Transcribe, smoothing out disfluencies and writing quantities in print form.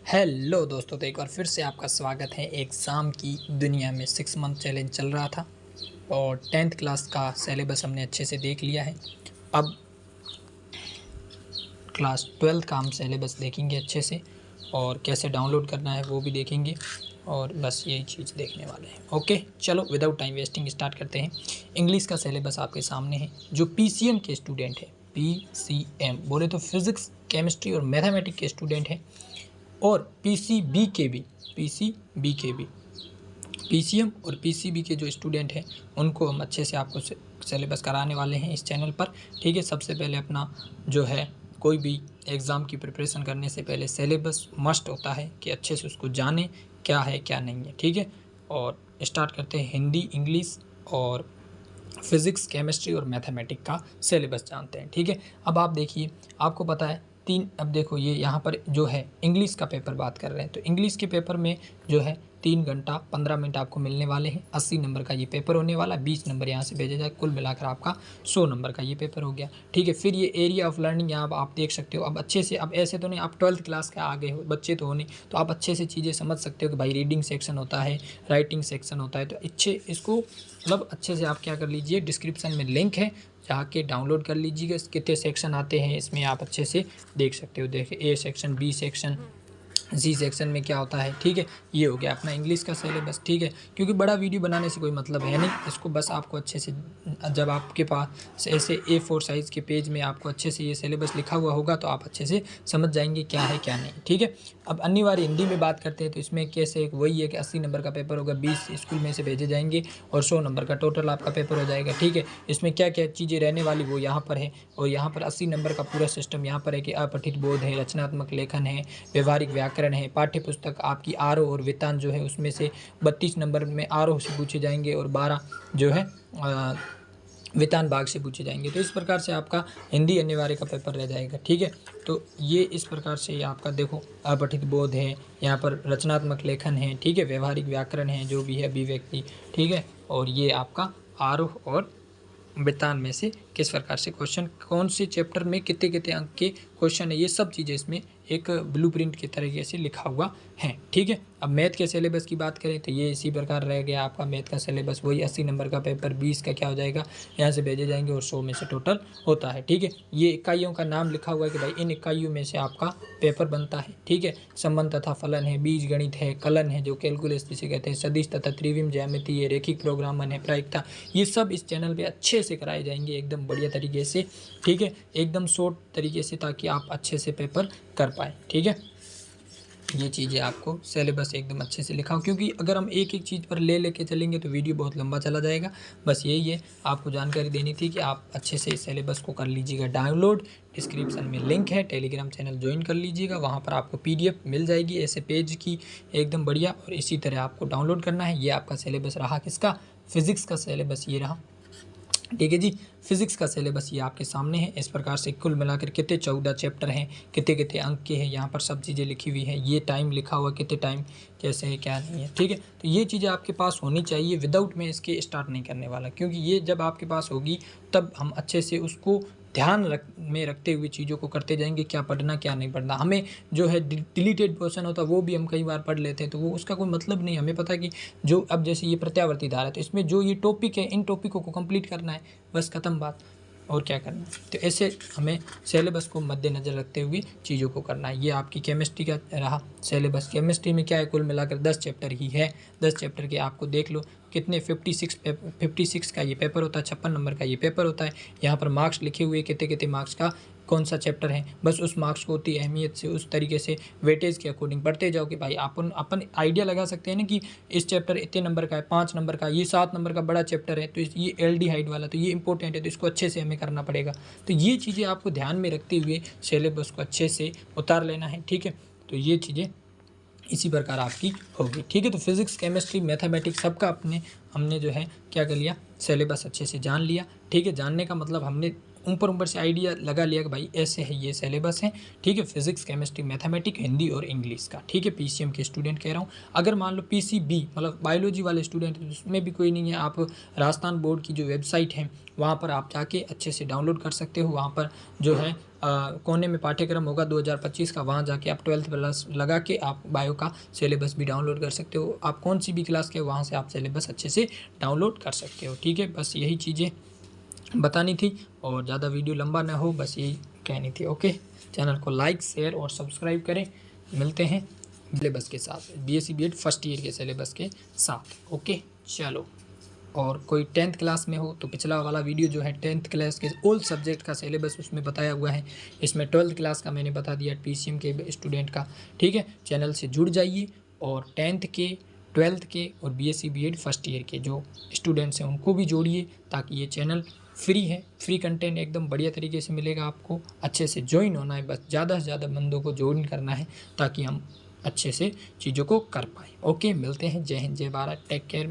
Hello दोस्तों, तो एक बार फिर से आपका स्वागत है। एग्ज़ाम की दुनिया में 6 मंथ चैलेंज चल रहा था और 10th क्लास का सिलेबस हमने अच्छे से देख लिया है। अब क्लास 12th का हम सिलेबस देखेंगे अच्छे से और कैसे डाउनलोड करना है वो भी देखेंगे और बस यही चीज़ देखने वाले हैं। ओके, चलो विदाउट टाइम वेस्टिंग स्टार्ट करते हैं। इंग्लिश का सिलेबस आपके सामने है। जो पीसीएम के स्टूडेंट है, पीसीएम बोले तो फिज़िक्स, केमिस्ट्री और मैथमेटिक्स के स्टूडेंट हैं, और पीसीबी के भी पीसीएम और पीसीबी के जो स्टूडेंट हैं उनको हम अच्छे से आपको सिलेबस कराने वाले हैं इस चैनल पर। ठीक है, सबसे पहले अपना जो है कोई भी एग्ज़ाम की प्रिपरेशन करने से पहले सिलेबस मस्ट होता है कि अच्छे से उसको जाने क्या है क्या नहीं है। ठीक है, और स्टार्ट करते हैं। हिंदी, इंग्लिश और फिज़िक्स, केमिस्ट्री और मैथमेटिक्स का सिलेबस जानते हैं। ठीक है, अब आप देखिए, आपको पता है अब देखो ये यहाँ पर जो है इंग्लिश का पेपर बात कर रहे हैं, तो इंग्लिश के पेपर में जो है 3 घंटा 15 मिनट आपको मिलने वाले हैं। 80 नंबर का ये पेपर होने वाला, 20 नंबर यहाँ से भेजा जाए, कुल मिलाकर आपका 100 नंबर का ये पेपर हो गया। ठीक है, फिर ये एरिया ऑफ लर्निंग यहाँ आप देख सकते हो। अब अच्छे से, अब ऐसे तो नहीं आप 12th क्लास के आगे हो, बच्चे तो हो नहीं, तो आप अच्छे से चीज़ें समझ सकते हो कि भाई रीडिंग सेक्शन होता है, राइटिंग सेक्शन होता है। तो अच्छे इसको मतलब अच्छे से आप क्या कर लीजिए, डिस्क्रिप्शन में लिंक है, जाके डाउनलोड कर लीजिएगा। कितने सेक्शन आते हैं इसमें आप अच्छे से देख सकते हो। देखिए A section, B section, G section में क्या होता है। ठीक है, ये हो गया अपना इंग्लिश का सिलेबस। ठीक है, क्योंकि बड़ा वीडियो बनाने से कोई मतलब है नहीं, इसको बस आपको अच्छे से, जब आपके पास ऐसे A4 साइज़ के पेज में आपको अच्छे से ये सिलेबस लिखा हुआ होगा तो आप अच्छे से समझ जाएंगे क्या है क्या नहीं। ठीक है, अब अनिवार्य हिंदी में बात करते हैं तो इसमें कैसे, वही है कि 80 नंबर का पेपर होगा, 20 स्कूल में से भेजे जाएंगे और 100 नंबर का टोटल आपका पेपर हो जाएगा। ठीक है, इसमें क्या क्या चीज़ें रहने वाली वो यहाँ पर है, और यहाँ पर 80 नंबर का पूरा सिस्टम यहाँ पर है कि अपठित बोध है, रचनात्मक लेखन है, व्यवहारिक व्याकरण है, पाठ्य पुस्तक आपकी आरोह और वितान जो है उसमें से 32 नंबर में आरोह से पूछे जाएंगे और 12 जो है वितान भाग से पूछे जाएंगे। तो इस प्रकार से आपका हिंदी अनिवार्य का पेपर रह जाएगा। ठीक है, तो ये इस प्रकार से आपका देखो, अपठित बोध है, यहाँ पर रचनात्मक लेखन है, ठीक है, व्यवहारिक व्याकरण है, जो भी है अभिव्यक्ति, ठीक है, और ये आपका आरोह और वितान में से किस प्रकार से क्वेश्चन, कौन से चैप्टर में कितने कितने अंक के क्वेश्चन है, ये सब चीज़ें इसमें एक ब्लूप्रिंट के तरीके से लिखा हुआ है। ठीक है, अब मैथ के सिलेबस की बात करें तो ये इसी प्रकार रह गया आपका मैथ का सिलेबस। वही 80 नंबर का पेपर, 20 का क्या हो जाएगा, यहाँ से भेजे जाएंगे और 100 में से टोटल होता है। ठीक है, ये इकाइयों का नाम लिखा हुआ है कि भाई इन इकाइयों में से आपका पेपर बनता है। ठीक है, संबंध तथा फलन है, बीज गणित है, कलन है जो कैलकुलस जिसे कहते हैं, सदिश तथा त्रिविम ज्यामिति है, रेखिक प्रोग्रामन है, प्रायिकता, ये सब इस चैनल पर अच्छे से कराए जाएंगे एकदम बढ़िया तरीके से। ठीक है, एकदम शॉर्ट तरीके से, ताकि आप अच्छे से पेपर कर पाए। ठीक है, ये चीज़ें आपको सिलेबस एकदम अच्छे से लिखा हो, क्योंकि अगर हम एक एक चीज़ पर लेके चलेंगे तो वीडियो बहुत लंबा चला जाएगा। बस यही है, आपको जानकारी देनी थी कि आप अच्छे से इस सिलेबस को कर लीजिएगा डाउनलोड। डिस्क्रिप्शन में लिंक है, टेलीग्राम चैनल ज्वाइन कर लीजिएगा, वहाँ पर आपको PDF मिल जाएगी ऐसे पेज की एकदम बढ़िया, और इसी तरह आपको डाउनलोड करना है। ये आपका सिलेबस रहा किसका, फिज़िक्स का सिलेबस ये रहा। ठीक है जी, फिज़िक्स का सिलेबस ये आपके सामने है। इस प्रकार से कुल मिलाकर कितने 14 चैप्टर हैं, कितने कितने अंक के हैं, यहाँ पर सब चीज़ें लिखी हुई है। ये टाइम लिखा हुआ, कितने टाइम कैसे है क्या नहीं है। ठीक है, तो ये चीज़ें आपके पास होनी चाहिए। विदाउट में इसके स्टार्ट नहीं करने वाला, क्योंकि ये जब आपके पास होगी तब हम अच्छे से उसको ध्यान में रखते हुए चीज़ों को करते जाएंगे, क्या पढ़ना क्या नहीं पढ़ना। हमें जो है डिलीटेड पोर्शन होता है वो भी हम कई बार पढ़ लेते हैं, तो वो उसका कोई मतलब नहीं। हमें पता है कि जो अब जैसे ये प्रत्यावर्ती धारा है तो इसमें जो ये टॉपिक है, इन टॉपिकों को कंप्लीट करना है, बस ख़त्म बात, और क्या करना है। तो ऐसे हमें सिलेबस को मद्देनज़र रखते हुए चीज़ों को करना है। ये आपकी केमिस्ट्री का रहा सिलेबस। केमिस्ट्री में क्या है, कुल मिलाकर 10 चैप्टर ही है। 10 चैप्टर के आपको देख लो कितने 56 का ये पेपर होता है, 56 नंबर का ये पेपर होता है। यहाँ पर मार्क्स लिखे हुए कितने कितने मार्क्स का कौन सा चैप्टर है, बस उस मार्क्स को उतनी अहमियत से उस तरीके से वेटेज के अकॉर्डिंग पढ़ते जाओ कि भाई अपन आइडिया लगा सकते हैं ना कि इस चैप्टर इतने नंबर का है, 5 नंबर का, ये 7 नंबर का बड़ा चैप्टर है, तो ये एल्डिहाइड वाला तो ये इंपॉर्टेंट है, तो इसको अच्छे से हमें करना पड़ेगा। तो ये चीज़ें आपको ध्यान में रखते हुए सिलेबस को अच्छे से उतार लेना है। ठीक है, तो ये चीज़ें इसी प्रकार आपकी होगी। ठीक है, तो फिज़िक्स, केमिस्ट्री, मैथमेटिक्स सबका हमने जो है क्या कर लिया, सिलेबस अच्छे से जान लिया। ठीक है, जानने का मतलब हमने ऊपर से आइडिया लगा लिया कि भाई ऐसे है ये सिलेबस है, ठीक है, फिजिक्स, केमिस्ट्री, मैथमेटिक्स, हिंदी और इंग्लिश का, ठीक है, पीसीएम के स्टूडेंट कह रहा हूँ। अगर मान लो पीसीबी मतलब बायोलॉजी वाले स्टूडेंट, उसमें भी कोई नहीं है, आप राजस्थान बोर्ड की जो वेबसाइट है वहाँ पर आप जाके अच्छे से डाउनलोड कर सकते हो। वहाँ पर जो है कोने में पाठ्यक्रम होगा 2025 का, वहाँ जाके आप 12th प्लस लगा के आप बायो का सिलेबस भी डाउनलोड कर सकते हो। आप कौन सी भी क्लास के वहाँ से आप सिलेबस अच्छे से डाउनलोड कर सकते हो, ठीक है। बस यही चीज़ें बतानी थी और ज़्यादा वीडियो लंबा ना हो, बस यही कहनी थी। ओके, चैनल को लाइक, शेयर और सब्सक्राइब करें। मिलते हैं सिलेबस के साथ, बीएससी बीएड फर्स्ट ईयर के सिलेबस के साथ। ओके चलो, और कोई 10th क्लास में हो तो पिछला वाला वीडियो जो है 10th क्लास के ऑल सब्जेक्ट का सिलेबस उसमें बताया हुआ है, इसमें 12th क्लास का मैंने बता दिया पीसीएम के स्टूडेंट का, ठीक है। चैनल से जुड़ जाइए और 10th के, 12th के और बीएससी बीएड फर्स्ट ईयर के जो स्टूडेंट्स हैं उनको भी जोड़िए, ताकि ये चैनल फ्री है, फ्री कंटेंट एकदम बढ़िया तरीके से मिलेगा आपको। अच्छे से ज्वाइन होना है, बस ज़्यादा से ज़्यादा बंदों को ज्वाइन करना है ताकि हम अच्छे से चीज़ों को कर पाएँ। ओके, मिलते हैं। जय हिंद, जय भारत, टेक केयर।